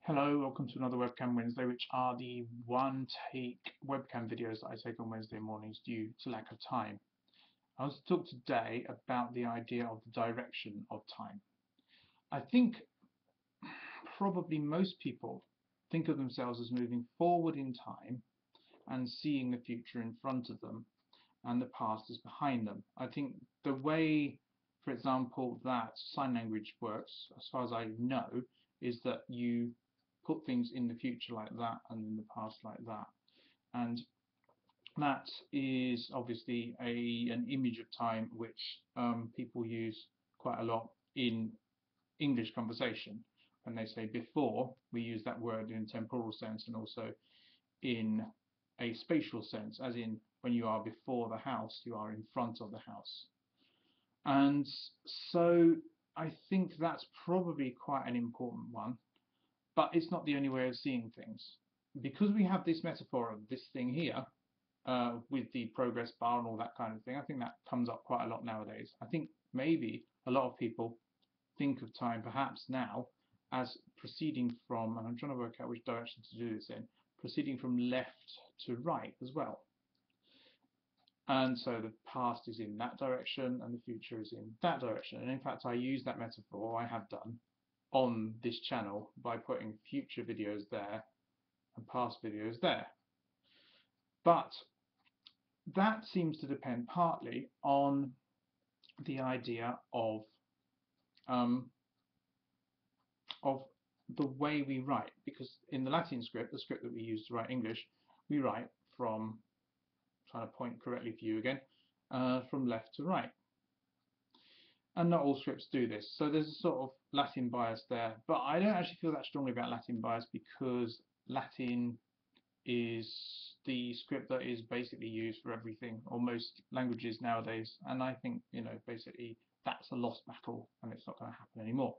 Hello, welcome to another Webcam Wednesday, which are the one-take webcam videos that I take on Wednesday mornings due to lack of time. I want to talk today about the idea of the direction of time. I think probably most people think of themselves as moving forward in time and seeing the future in front of them and the past is behind them. I think the way, for example, that sign language works, as far as I know, is that you put things in the future like that and in the past like that. And that is obviously an image of time which people use quite a lot in English conversation. When they say before, we use that word in a temporal sense and also in a spatial sense, as in when you are before the house, you are in front of the house. And so I think that's probably quite an important one, but it's not the only way of seeing things. Because we have this metaphor of this thing here, with the progress bar and all that kind of thing, I think that comes up quite a lot nowadays. I think maybe a lot of people think of time perhaps now as proceeding from, and I'm trying to work out which direction to do this in, proceeding from left to right as well. And so the past is in that direction and the future is in that direction. And in fact, I use that metaphor, I have done, on this channel by putting future videos there and past videos there. But that seems to depend partly on the idea um, of the way we write, because in the Latin script, the script that we use to write English, we write from, trying to point correctly for you again, from left to right. And not all scripts do this, so there's a sort of Latin bias there, but I don't actually feel that strongly about Latin bias because Latin is the script that is basically used for everything, or most languages nowadays, and I think, basically that's a lost battle and it's not going to happen anymore.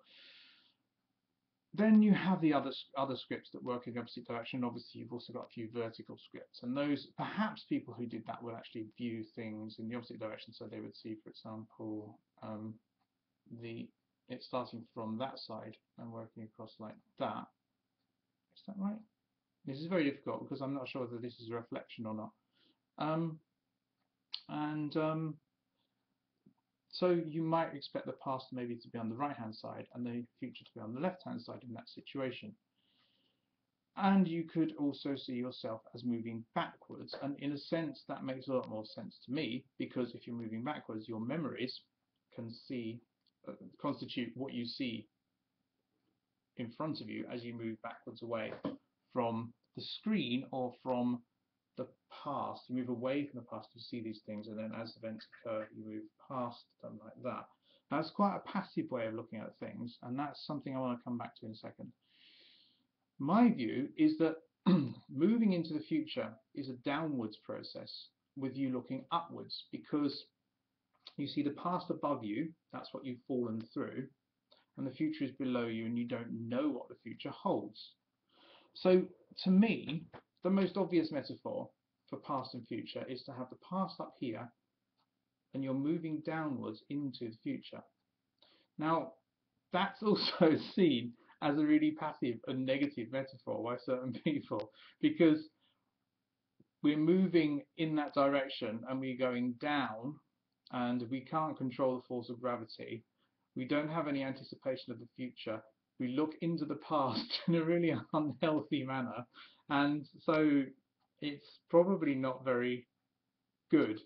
Then you have the other scripts that work in the opposite direction. Obviously, you've also got a few vertical scripts, and those, perhaps people who did that would actually view things in the opposite direction. So they would see, for example, it starting from that side and working across like that. Is that right? This is very difficult because I'm not sure whether this is a reflection or not. So you might expect the past maybe to be on the right-hand side and the future to be on the left-hand side in that situation. And you could also see yourself as moving backwards, and in a sense that makes a lot more sense to me, because if you're moving backwards, your memories can constitute what you see in front of you as you move backwards away from the screen or from the past. You move away from the past, you see these things, and then as events occur, you move past them like that. That's quite a passive way of looking at things, and that's something I want to come back to in a second. My view is that moving into the future is a downwards process with you looking upwards, because you see the past above you, that's what you've fallen through, and the future is below you and you don't know what the future holds. So to me, the most obvious metaphor for past and future is to have the past up here and you're moving downwards into the future. Now, that's also seen as a really passive and negative metaphor by certain people, because we're moving in that direction and we're going down and we can't control the force of gravity. We don't have any anticipation of the future. We look into the past in a really unhealthy manner, and so it's probably not very good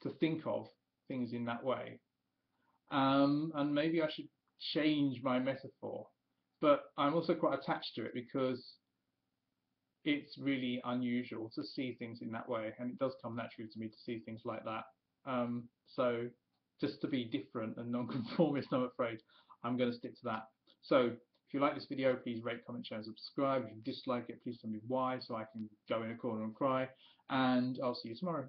to think of things in that way. And maybe I should change my metaphor, but I'm also quite attached to it because it's really unusual to see things in that way, and it does come naturally to me to see things like that. So just to be different and non-conformist, I'm afraid I'm going to stick to that. So if you like this video, please rate, comment, share and subscribe. If you dislike it, please tell me why so I can go in a corner and cry, and I'll see you tomorrow.